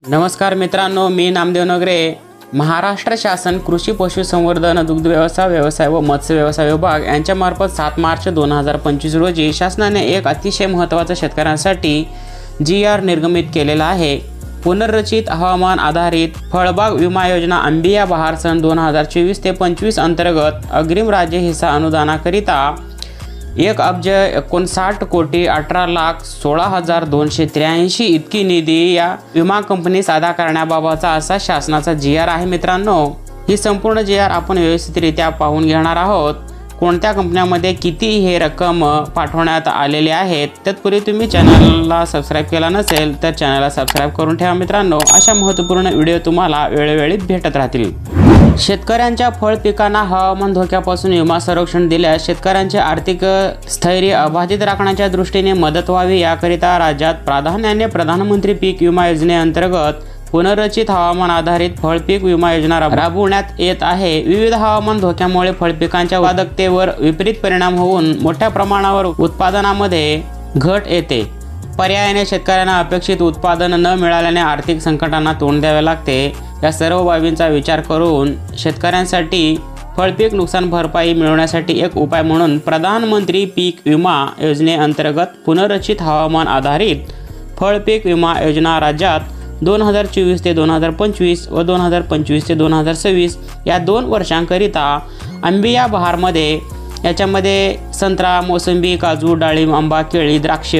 नमस्कार मित्रांनो, मी नामदेव नगरे। महाराष्ट्र शासन कृषी पशुसंवर्धन दुग्ध व्यवसाय व मत्स्य व्यवसाय विभाग यांच्यामार्फत 7 मार्च 2025 रोजी शासनाने एक अतिशय महत्त्वाचा शेतकऱ्यांसाठी GR निर्गमित केलेला आहे। पुनर्रचित हवामान आधारित फळबाग विमा योजना अंबिया बहार सन 2024 ते 25 अंतर्गत अग्रिम राज्य हिस्सा अनुदानाकरिता 1,59,18,16,283 इतकी निधी या विमा कंपनीस अदा करण्याबाबतचा असा शासनाचा GR आहे। मित्रांनो, ही संपूर्ण GR आपण व्यवस्थितरित्या पाहून घेणार आहोत। कोणत्या कंपन्यांमध्ये किती हे रक्कम पाठवण्यात आलेले आहेत। तत्पूर्वी तुम्ही चॅनलला सबस्क्राइब केला नसेल तर चॅनलला सबस्क्राइब करून ठेवा मित्रांनो। अशा महत्त्वपूर्ण व्हिडिओ तुम्हाला वेळोवेळी भेटत राहतील। शेतकऱ्यांच्या फळ पिकांना हवामान धोक्यापासून विमा संरक्षण दिल्यास शेतकऱ्यांचे आर्थिक स्थैर्य अबाधित राखण्याच्या दृष्टीने मदत व्हावी याकरिता राज्यात प्राधान्याने प्रधानमंत्री पीक विमा योजनेअंतर्गत पुनर्रचित हवामान आधारित फळपीक विमा योजना राबवण्यात येत आहे। विविध हवामान धोक्यामुळे फळपिकांच्या उत्पादकतेवर विपरीत परिणाम होऊन मोठ्या प्रमाणावर उत्पादनामध्ये घट येते। पर्यायाने शेतकऱ्यांना अपेक्षित उत्पादन न मिळाल्याने आर्थिक संकटांना तोंड द्यावे लागते। या सर्व बाबींचा विचार करून शेतकऱ्यांसाठी फळपीक नुकसान भरपाई मिळवण्यासाठी एक उपाय म्हणून प्रधानमंत्री पीक विमा योजनेअंतर्गत पुनर्रचित हवामान आधारित फळपीक विमा योजना राज्यात 2024 ते 2025 व 2025 ते 2026 या 2 वर्षांकरिता अंबिया बहारमध्ये याच्यामध्ये संत्रा, मोसंबी, काजू, डाळिंब, आंबा, केळी, द्राक्ष,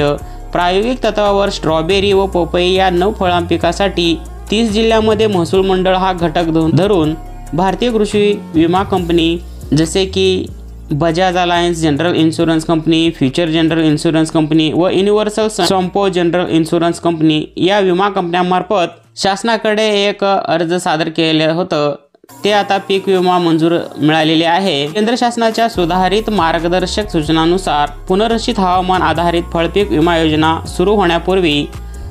प्रायोगिक तत्वावर स्ट्रॉबेरी व पपई या 9 फळांपिकासाठी 30 जिल्ह्यांमध्ये महसूल मंडळ हा घटक धरून भारतीय कृषी विमा कंपनी जसे की Bajaj alliance general insurance company, future general insurance company व युनिव्हर्सल संपो जनरल इन्शुरन्स कंपनी या विमा कंपन्यांमार्फत शासनाकडे एक अर्ज सादर केले होतं। ते आता पीक विमा मंजूर मिळालेले आहे। केंद्र शासनाच्या सुधारित मार्गदर्शक सूचनानुसार पुनर्रचित हवामान आधारित फळपीक विमा योजना सुरू होण्यापूर्वी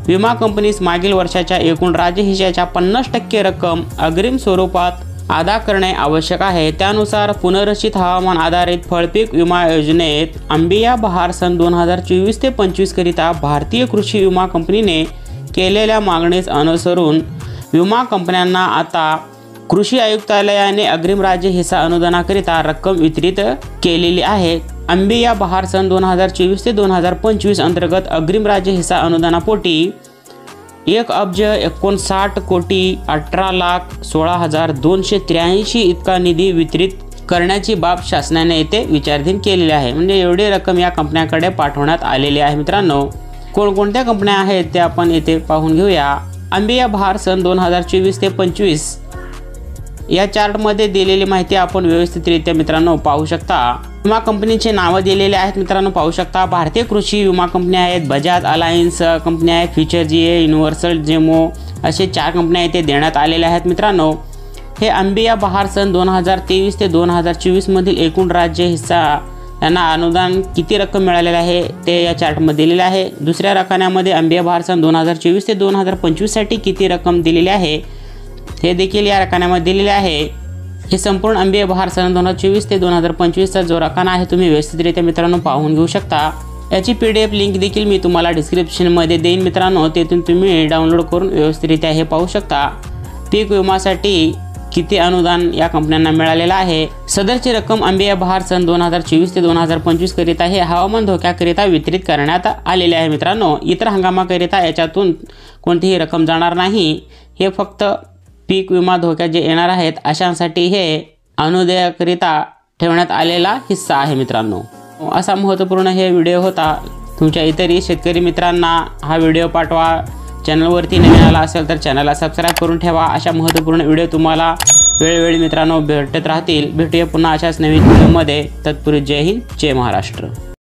विमा कंपनीस मागील वर्षाच्या एकूण राज्य हिश्श्याच्या 50% रक्कम अग्रिम स्वरूपात अदा करणे आवश्यक आहे। त्यानुसार पुनर्रचित हवामान आधारित फळपीक विमा योजनेत अंबिया बहार सन 2024 ते 25 करिता भारतीय कृषी विमा कंपनीने केलेल्या मागणीस अनुसरून विमा कंपन्यांना आता कृषी आयुक्तालयाने अग्रिम राज्य हिस्सा अनुदानाकरिता रक्कम वितरित केलेली आहे। अंबिया बहार सन 2024 ते 2025 अंतर्गत अग्रिम राज्य हिस्सा अनुदानापोटी 1,59,18,16,283 इतका निधी वितरित करण्याची बाब शासनाने येथे विचाराधीन केलेली आहे। म्हणजे एवढी रक्कम या कंपन्यांकडे पाठवण्यात आलेली आहे। मित्रांनो, कोणकोणत्या कंपन्या आहेत ते आपण येथे पाहून घेऊया। अंबिया बहार सन 2024 ते 25 या चार्टमध्ये दिलेली माहिती आपण व्यवस्थितरित्या मित्रांनो पाहू शकता। विमा कंपनीचे नाव दिलेले आहेत मित्रांनो, पाहू शकता। भारतीय कृषी विमा कंपन्या आहेत, बजाज अलायन्स कंपन्या आहेत, फ्युचर GA, युनिव्हर्सल जेमो असे 4 कंपन्या इथे देण्यात आलेल्या आहेत। मित्रांनो, हे अंबिया बहार सन 2023 ते 2024 मधील एकूण राज्य हिस्सा यांना अनुदान किती रक्कम मिळालेले आहे ते या चार्टमध्ये दिलेले आहे। दुसऱ्या रकान्यामध्ये अंबिया बहार सन 2024 ते 2025 साठी किती रक्कम दिलेली आहे हे देखील या रकान्यामध्ये दिलेले आहे। हे संपूर्ण अंबिया बहार सन 2024 ते 2025 चा जो रकाना आहे तुम्ही व्यवस्थितरित्या मित्रांनो पाहून घेऊ शकता। याची PDF लिंक देखील मी तुम्हाला डिस्क्रिप्शनमध्ये देईन मित्रांनो, तेथून तुम्ही डाउनलोड करून व्यवस्थितरित्या हे पाहू शकता। पीक विमासाठी किती अनुदान या कंपन्यांना मिळालेलं आहे। सदरची रक्कम अंबिया बहार सन 2024 ते 2025 करिता हे हवामान धोक्याकरिता वितरित करण्यात आलेले आहे। मित्रांनो, इतर हंगामाकरिता याच्यातून कोणतीही रक्कम जाणार नाही। हे फक्त पीक विमा धोक्यात जे येणार आहेत अशांसाठी हे अनुदानाकरिता ठेवण्यात आलेला हिस्सा आहे। मित्रांनो, असा महत्त्वपूर्ण हे व्हिडिओ होता। तुमच्या इतरही शेतकरी मित्रांना हा व्हिडिओ पाठवा। चॅनलवरती नवीन आला असेल तर चॅनलला सबस्क्राइब करून ठेवा। अशा महत्त्वपूर्ण व्हिडिओ तुम्हाला वेळोवेळी मित्रांनो भेटत राहतील। भेटूया पुन्हा अशाच नवीन व्हिडिओमध्ये। तत्पूर्वी जय हिंद, जय महाराष्ट्र।